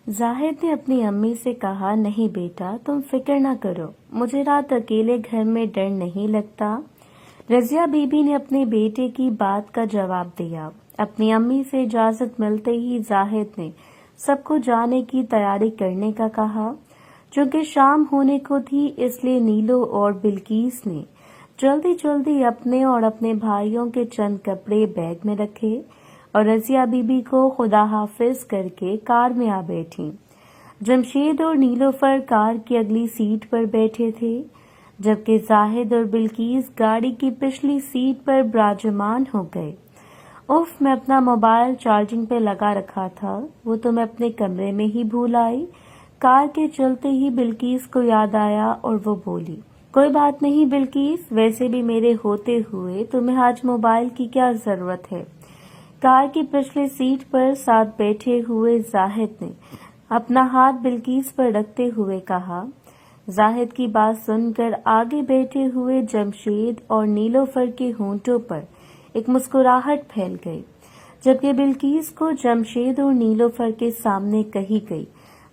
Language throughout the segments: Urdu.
زاہد نے اپنی امی سے کہا، نہیں بیٹا تم فکر نہ کرو، مجھے رات اکیلے گھر میں ڈر نہیں لگتا۔ رضیہ بی بی نے اپنے بیٹے کی بات کا جواب دیا۔ اپنی امی سے اجازت ملتے ہی زاہد نے سب کو جانے کی تیاری کرنے کا کہا۔ چونکہ شام ہونے کو تھی اس لیے نیلو اور بلقیس نے جلدی جلدی اپنے اور اپنے بھائیوں کے چند کپڑے بیگ میں رکھے اور رضیہ بی بی کو خدا حافظ کر کے کار میں آ بیٹھی۔ جمشید اور نیلوفر کار کی اگلی سیٹ پر بیٹھے تھے، جبکہ زاہد اور بلقیس گاڑی کی پچھلی سیٹ پر براجمان ہو گئے۔ اف، میں اپنا موبائل چارجنگ پہ لگا رکھا تھا، وہ تو میں اپنے کمرے میں ہی بھول آئی۔ کار کے چلتے ہی بلقیس کو یاد آیا اور وہ بولی، کوئی بات نہیں بلقیس، ویسے بھی میرے ہوتے ہوئے تمہیں آج موبائل کی کیا ضرورت ہے۔ کار کی پچھلی سیٹ پر ساتھ بیٹھے ہوئے زاہد نے اپنا ہاتھ بلقیس پر رکھتے ہوئے کہا۔ زاہد کی بات سن کر آگے بیٹھے ہوئے جمشید اور نیلوفر کے ہونٹوں پر ایک مسکراہٹ پھیل گئی، جبکہ بلقیس کو جمشید اور نیلوفر کے سامنے کہی گئی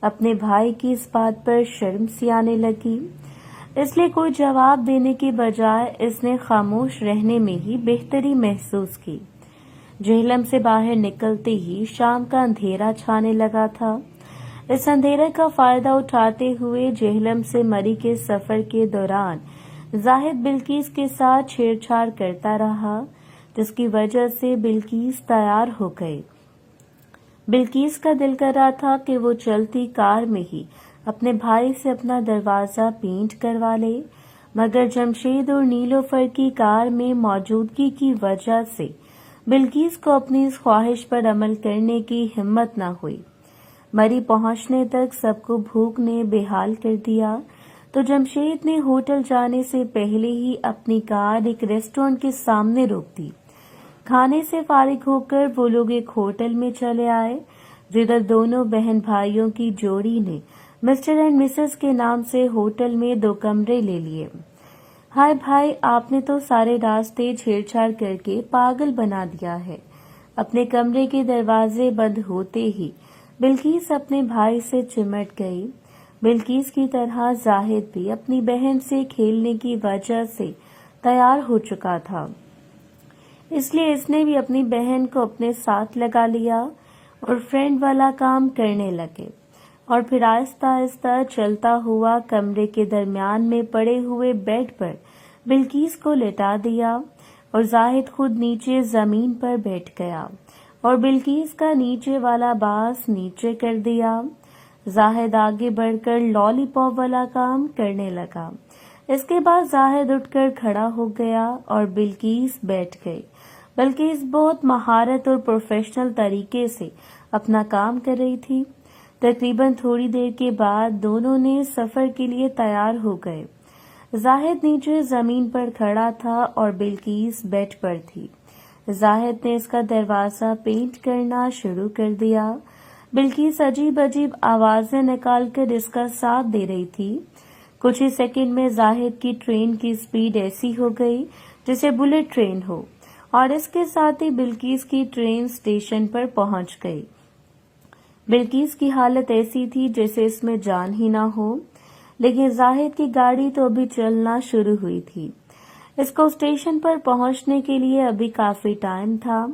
اپنے بھائی کی اس بات پر شرم سی آنے لگی۔ اس لیے کوئی جواب دینے کی بجائے اس نے خاموش رہنے میں ہی بہتری محسوس کی۔ جہلم سے باہر نکلتے ہی شام کا اندھیرا چھانے لگا تھا۔ اس اندھیرے کا فائدہ اٹھاتے ہوئے جہلم سے مری کے سفر کے دوران زاہد بلقیس کے ساتھ چھیڑ چھاڑ کرتا رہا، جس کی وجہ سے بلقیس تیار ہو گئی۔ بلقیس کا دل کر رہا تھا کہ وہ چلتی کار میں ہی اپنے بھائی سے اپنا دروازہ پینٹ کروا لے، مگر جمشید اور نیلوفر کی کار میں موجودگی کی وجہ سے بلقیس کو اپنی اس خواہش پر عمل کرنے کی ہمت نہ ہوئی۔ مری پہنچنے تک سب کو بھوک نے بے حال کر دیا، تو جمشید نے ہوٹل جانے سے پہلے ہی اپنی کار ایک ریسٹورنٹ کے سامنے روک دی۔ کھانے سے فارغ ہو کر وہ لوگ ایک ہوٹل میں چلے آئے، جدھر دونوں بہن بھائیوں کی جوڑی نے مسٹر اینڈ مسز کے نام سے ہوٹل میں 2 کمرے لے لیے۔ ہائے بھائی، آپ نے تو سارے راستے چھیڑ چھاڑ کر کے پاگل بنا دیا ہے۔ اپنے کمرے کے دروازے بند ہوتے ہی بلقیس اپنے بھائی سے چمٹ گئی۔ بلقیس کی طرح زاہد بھی اپنی بہن سے کھیلنے کی وجہ سے تیار ہو چکا تھا، اس لیے اس نے بھی اپنی بہن کو اپنے ساتھ لگا لیا اور فرینڈ والا کام کرنے لگے، اور پھر آہستہ آہستہ چلتا ہوا کمرے کے درمیان میں پڑے ہوئے بیڈ پر بلقیس کو لٹا دیا اور زاہد خود نیچے زمین پر بیٹھ گیا اور بلقیس کا نیچے والا باز نیچے کر دیا۔ زاہد آگے بڑھ کر لالی پاپ والا کام کرنے لگا۔ اس کے بعد زاہد اٹھ کر کھڑا ہو گیا اور بلقیس بیٹھ گئی۔ بلقیس بہت مہارت اور پروفیشنل طریقے سے اپنا کام کر رہی تھی۔ تقریباً تھوڑی دیر کے بعد دونوں نے سفر کے لیے تیار ہو گئے۔ زاہد نیچے زمین پر کھڑا تھا اور بلقیس بیڈ پر تھی۔ زاہد نے اس کا دروازہ پینٹ کرنا شروع کر دیا۔ بلقیس عجیب عجیب آوازیں نکال کر اس کا ساتھ دے رہی تھی۔ کچھ ہی سیکنڈ میں زاہد کی ٹرین کی سپیڈ ایسی ہو گئی جیسے بلٹ ٹرین ہو، اور اس کے ساتھ ہی بلقیس کی ٹرین اسٹیشن پر پہنچ گئی۔ بلقیس کی حالت ایسی تھی جیسے اس میں جان ہی نہ ہو، لیکن زاہد کی گاڑی تو ابھی چلنا شروع ہوئی تھی۔ اس کو اسٹیشن پر پہنچنے کے لیے ابھی کافی ٹائم تھا۔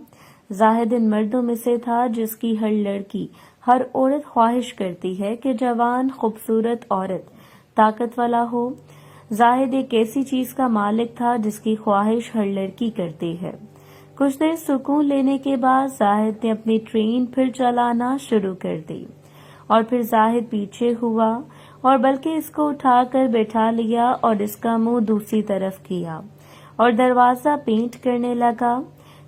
زاہد ان مردوں میں سے تھا جس کی ہر لڑکی، ہر عورت خواہش کرتی ہے کہ جوان خوبصورت عورت طاقت والا ہو۔ زاہد ایک ایسی چیز کا مالک تھا جس کی خواہش ہر لڑکی کرتی ہے۔ کچھ دیر سکون لینے کے بعد زاہد نے اپنی ٹرین پھر چلانا شروع کر دی، اور پھر زاہد پیچھے ہوا اور بلکہ اس کو اٹھا کر بٹھا لیا اور اس کا منہ دوسری طرف کیا اور دروازہ پینٹ کرنے لگا۔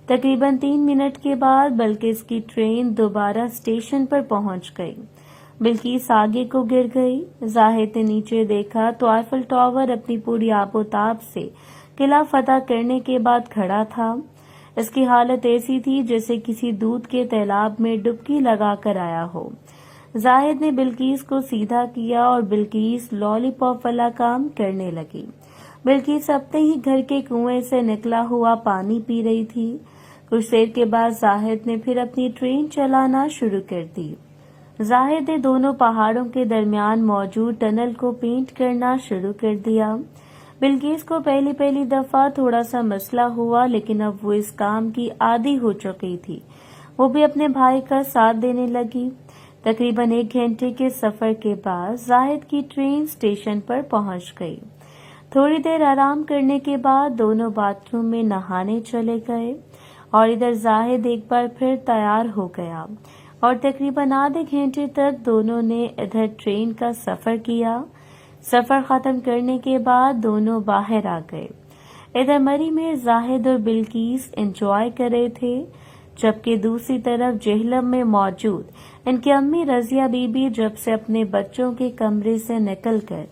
تقریباً 3 منٹ کے بعد بلقیس کی ٹرین دوبارہ اسٹیشن پر پہنچ گئی۔ بلقیس آگے کو گر گئی۔ زاہد نے نیچے دیکھا تو آئیفل ٹاور اپنی پوری آب و تاب سے قلعہ فتح کرنے کے بعد کھڑا تھا۔ اس کی حالت ایسی تھی جیسے کسی دودھ کے تالاب میں ڈبکی لگا کر آیا ہو۔ زاہد نے بلقیس کو سیدھا کیا اور بلقیس لالی پاپ والا کام کرنے لگی۔ بلقیس اپنے ہی گھر کے کنویں سے نکلا ہوا پانی پی رہی تھی۔ کچھ دیر کے بعد زاہد نے پھر اپنی ٹرین چلانا شروع کر دی۔ زاہد نے دونوں پہاڑوں کے درمیان موجود ٹنل کو پینٹ کرنا شروع کر دیا۔ بلقیس کو پہلی دفعہ تھوڑا سا مسئلہ ہوا، لیکن اب وہ اس کام کی عادی ہو چکی تھی۔ وہ بھی اپنے بھائی کا ساتھ دینے لگی۔ تقریباً 1 گھنٹے کے سفر کے بعد زاہد کی ٹرین اسٹیشن پر پہنچ گئی۔ تھوڑی دیر آرام کرنے کے بعد دونوں باتھ روم میں نہانے چلے گئے، اور ادھر زاہد ایک بار پھر تیار ہو گیا، اور تقریباً آدھے گھنٹے تک دونوں نے ادھر ٹرین کا سفر کیا۔ سفر ختم کرنے کے بعد دونوں باہر آ گئے۔ ادھر مری میں زاہد اور بلقیس انجوائے کر رہے تھے، جبکہ دوسری طرف جہلم میں موجود ان کی امی رضیہ بی بی جب سے اپنے بچوں کے کمرے سے نکل کر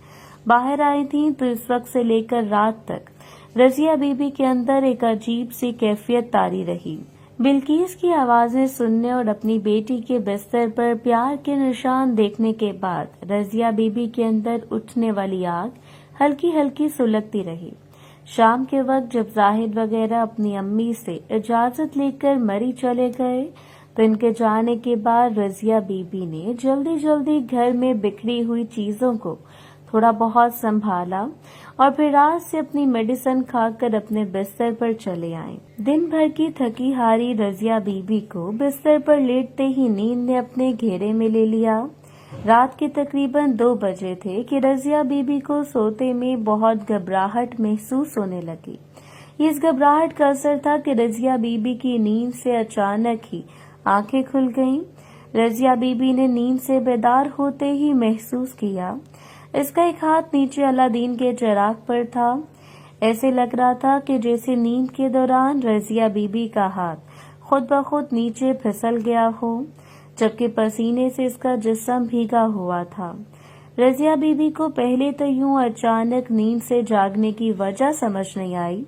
باہر آئی تھیں تو اس وقت سے لے کر رات تک رضیہ بی بی کے اندر ایک عجیب سی کیفیت طاری رہی۔ بلقیس کی آوازیں سننے اور اپنی بیٹی کے بستر پر پیار کے نشان دیکھنے کے بعد رضیہ بی بی کے اندر اٹھنے والی آگ ہلکی ہلکی سلگتی رہی۔ شام کے وقت جب زاہد وغیرہ اپنی امی سے اجازت لے کر مری چلے گئے تو ان کے جانے کے بعد رضیہ بی بی نے جلدی گھر میں بکھری ہوئی چیزوں کو تھوڑا بہت سنبھالا، اور پھر رات سے اپنی میڈیسن کھا کر اپنے بستر پر چلے آئیں۔ دن بھر کی تھکی ہاری رضیہ بی بی کو بستر پر لیٹتے ہی نیند نے اپنے گھیرے میں لے لیا۔ رات کے تقریباً 2 بجے تھے کہ رضیہ بی بی کو سوتے میں بہت گھبراہٹ محسوس ہونے لگی۔ یہ اس گھبراہٹ کا اثر تھا کہ رضیہ بی بی کی نیند سے اچانک ہی آنکھیں کھل گئیں۔ رضیہ بی بی نے نیند سے بیدار ہوتے ہی محسوس کیا اس کا ایک ہاتھ نیچے الادین کے چراغ پر تھا۔ ایسے لگ رہا تھا کہ جیسے نیند کے دوران رضیہ بی بی کا ہاتھ خود بخود نیچے پھسل گیا ہو، جبکہ پسینے سے اس کا جسم بھیگا ہوا تھا۔ رضیہ بی بی کو پہلے تو یوں اچانک نیند سے جاگنے کی وجہ سمجھ نہیں آئی،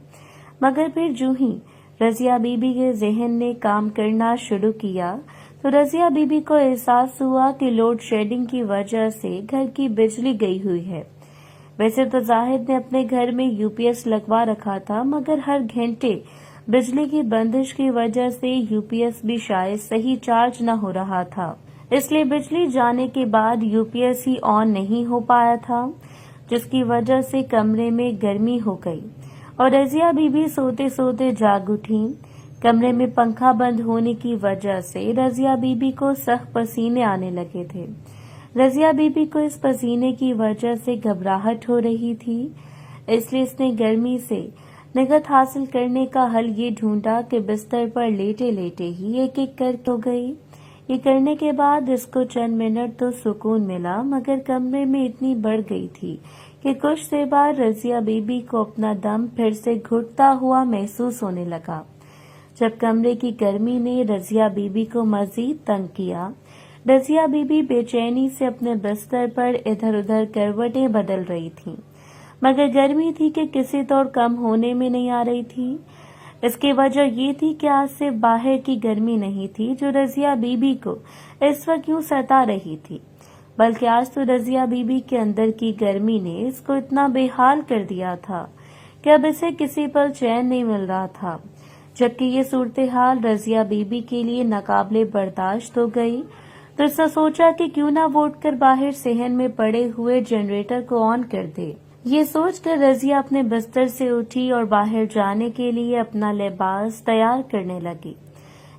مگر پھر جو ہی رضیہ بی بی کے ذہن نے کام کرنا شروع کیا تو رضیہ بی بی کو احساس ہوا کہ لوڈ شیڈنگ کی وجہ سے گھر کی بجلی گئی ہوئی ہے۔ ویسے تو زاہد نے اپنے گھر میں یو پی ایس لگوا رکھا تھا، مگر ہر گھنٹے بجلی کی بندش کی وجہ سے یو پی ایس بھی شاید صحیح چارج نہ ہو رہا تھا، اس لیے بجلی جانے کے بعد یو پی ایس ہی آن نہیں ہو پایا تھا، جس کی وجہ سے کمرے میں گرمی ہو گئی اور رضیہ بی بی سوتے سوتے جاگ اٹھی۔ کمرے میں پنکھا بند ہونے کی وجہ سے رضیہ بی بی کو سخت پسینے آنے لگے تھے۔ رضیہ بی بی کو اس پسینے کی وجہ سے گھبراہٹ ہو رہی تھی، اس لیے اس نے گرمی سے نجات حاصل کرنے کا حل یہ ڈھونڈا کہ بستر پر لیٹے لیٹے ہی ایک ایک کر ہو گئی۔ یہ کرنے کے بعد اس کو چند منٹ تو سکون ملا، مگر کمرے میں اتنی بڑھ گئی تھی کہ کچھ دیر بعد رضیہ بی بی کو اپنا دم پھر سے گھٹتا ہوا محسوس ہونے لگا۔ جب کمرے کی گرمی نے رضیہ بی بی کو مزید تنگ کیا، رضیہ بی بی بے چینی سے اپنے بستر پر ادھر ادھر کروٹیں بدل رہی تھیں، مگر گرمی تھی کہ کسی طور کم ہونے میں نہیں آ رہی تھی۔ اس کی وجہ یہ تھی کہ آج صرف باہر کی گرمی نہیں تھی جو رضیہ بی بی کو اس وقت یوں ستا رہی تھی، بلکہ آج تو رضیہ بی بی کے اندر کی گرمی نے اس کو اتنا بے حال کر دیا تھا کہ اب اسے کسی پر چین نہیں مل رہا تھا۔ جبکہ یہ صورتحال رضیہ بی بی کے لیے ناقابل برداشت ہو گئی تو اس نے سوچا کہ کیوں نہ وہ اٹھ کر باہر صحن میں پڑے ہوئے جنریٹر کو آن کر دے۔ یہ سوچ کر رضیہ اپنے بستر سے اٹھی اور باہر جانے کے لیے اپنا لباس تیار کرنے لگی۔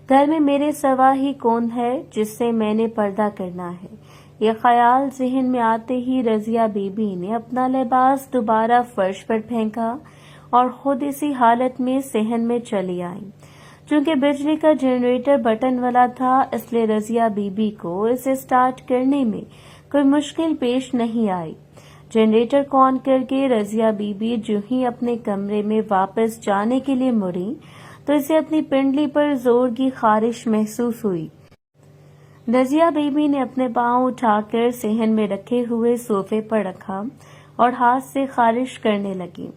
گھر میں میرے سوا ہی کون ہے جس سے میں نے پردہ کرنا ہے، یہ خیال ذہن میں آتے ہی رضیہ بی بی نے اپنا لباس دوبارہ فرش پر پھینکا اور خود اسی حالت میں صحن میں چلی آئی۔ چونکہ بجلی کا جنریٹر بٹن والا تھا، اس لیے رضیہ بی بی کو اسے سٹارٹ کرنے میں کوئی مشکل پیش نہیں آئی۔ جنریٹر کو آن کر کے رضیہ بی بی جو ہی اپنے کمرے میں واپس جانے کے لیے مڑی تو اسے اپنی پنڈلی پر زور کی خارش محسوس ہوئی۔ رضیہ بی بی نے اپنے پاؤں اٹھا کر صحن میں رکھے ہوئے صوفے پر رکھا اور ہاتھ سے خارش کرنے لگی۔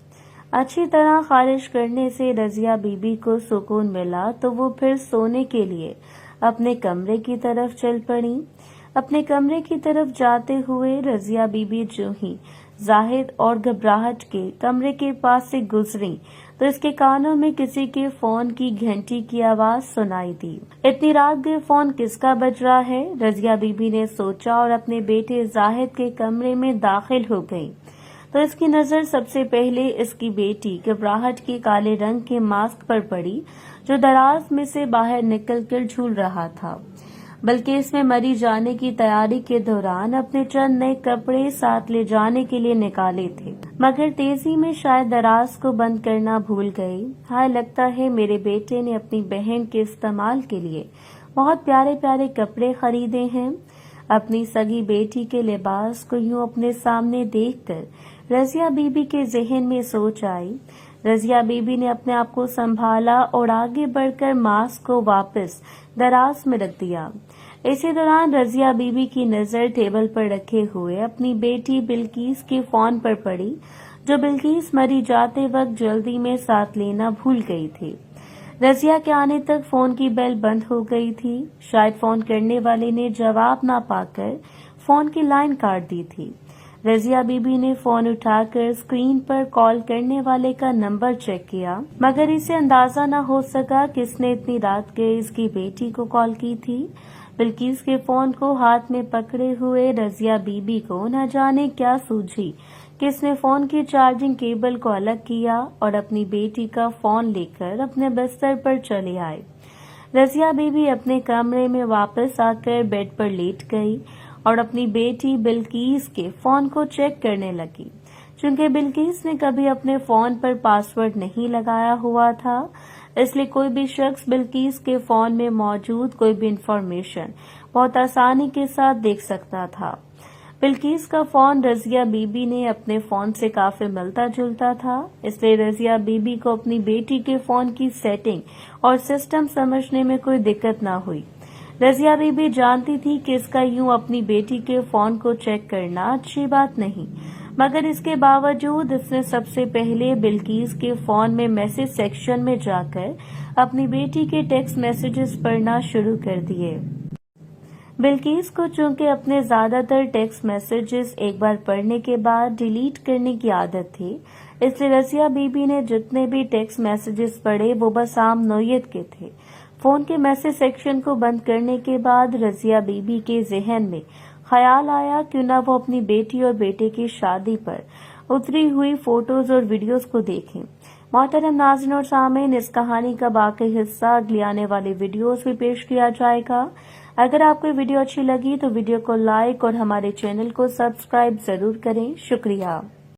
اچھی طرح خارش کرنے سے رضیہ بی بی کو سکون ملا تو وہ پھر سونے کے لیے اپنے کمرے کی طرف چل پڑی۔ اپنے کمرے کی طرف جاتے ہوئے رضیہ بی بی جو ہی زاہد اور گھبراہٹ کے کمرے کے پاس سے گزری تو اس کے کانوں میں کسی کے فون کی گھنٹی کی آواز سنائی دی۔ اتنی رات گئے فون کس کا بج رہا ہے؟ رضیہ بی بی نے سوچا اور اپنے بیٹے زاہد کے کمرے میں داخل ہو گئی تو اس کی نظر سب سے پہلے اس کی بیٹی گھبراہٹ کے کالے رنگ کے ماسک پر پڑی جو دراز میں سے باہر نکل کر جھول رہا تھا۔ بلکہ اس میں مری جانے کی تیاری کے دوران اپنے چند نئے کپڑے ساتھ لے جانے کے لیے نکالے تھے، مگر تیزی میں شاید دراز کو بند کرنا بھول گئی۔ ہائے، لگتا ہے میرے بیٹے نے اپنی بہن کے استعمال کے لیے بہت پیارے پیارے کپڑے خریدے ہیں۔ اپنی سگی بیٹی کے لباس کو یوں اپنے سامنے دیکھ کر رضیہ بی بی کے ذہن میں سوچ آئی۔ رضیہ بی بی نے اپنے آپ کو سنبھالا اور آگے بڑھ کر ماسک کو واپس دراز میں رکھ دیا۔ اسی دوران رضیہ بی بی کی نظر ٹیبل پر رکھے ہوئے اپنی بیٹی بلقیس کے فون پر پڑی جو بلقیس مری جاتے وقت جلدی میں ساتھ لینا بھول گئی تھی۔ رضیہ کے آنے تک فون کی بیل بند ہو گئی تھی۔ شاید فون کرنے والے نے جواب نہ پا کر فون کی لائن کاٹ دی تھی۔ رضیہ بی بی نے فون اٹھا کر اسکرین پر کال کرنے والے کا نمبر چیک کیا، مگر اسے اندازہ نہ ہو سکا کس نے اتنی رات گئے اس کی بیٹی کو کال کی تھی۔ بلقیس کے فون کو ہاتھ میں پکڑے ہوئے رضیہ بی بی کو نہ جانے کیا سوجھی کہ اس نے فون کی چارجنگ کیبل کو الگ کیا اور اپنی بیٹی کا فون لے کر اپنے بستر پر چلے آئے۔ رضیہ بی بی اپنے کمرے میں واپس آ کر بیڈ پر لیٹ گئی اور اپنی بیٹی بلقیس کے فون کو چیک کرنے لگی۔ چونکہ بلقیس نے کبھی اپنے فون پر پاس ورڈ نہیں لگایا ہوا تھا، اس لیے کوئی بھی شخص بلقیس کے فون میں موجود کوئی بھی انفارمیشن بہت آسانی کے ساتھ دیکھ سکتا تھا۔ بلقیس کا فون رضیہ بی بی نے اپنے فون سے کافی ملتا جلتا تھا، اس لیے رضیہ بی بی کو اپنی بیٹی کے فون کی سیٹنگ اور سسٹم سمجھنے میں کوئی دقت نہ ہوئی۔ رضیہ بی بی جانتی تھی کہ اس کا یوں اپنی بیٹی کے فون کو چیک کرنا اچھی بات نہیں، مگر اس کے باوجود اس نے سب سے پہلے بلقیس کے فون میں میسج سیکشن میں جا کر اپنی بیٹی کے ٹیکسٹ میسیجز پڑھنا شروع کر دیے۔ بلقیس کو چونکہ اپنے زیادہ تر ٹیکسٹ میسیجز ایک بار پڑھنے کے بعد ڈیلیٹ کرنے کی عادت تھی، اس لیے رضیہ بی بی نے جتنے بھی ٹیکسٹ میسیجز پڑھے وہ بس عام نوعیت کے تھے۔ فون کے میسج سیکشن کو بند کرنے کے بعد رضیہ بی بی کے ذہن میں خیال آیا کیوں نہ وہ اپنی بیٹی اور بیٹے کی شادی پر اتری ہوئی فوٹوز اور ویڈیوز کو دیکھیں۔ محترم ناظرین اور سامعین، اس کہانی کا باقی حصہ اگلی آنے والی ویڈیوز میں پیش کیا جائے گا۔ اگر آپ کو ویڈیو اچھی لگی تو ویڈیو کو لائک اور ہمارے چینل کو سبسکرائب ضرور کریں۔ شکریہ۔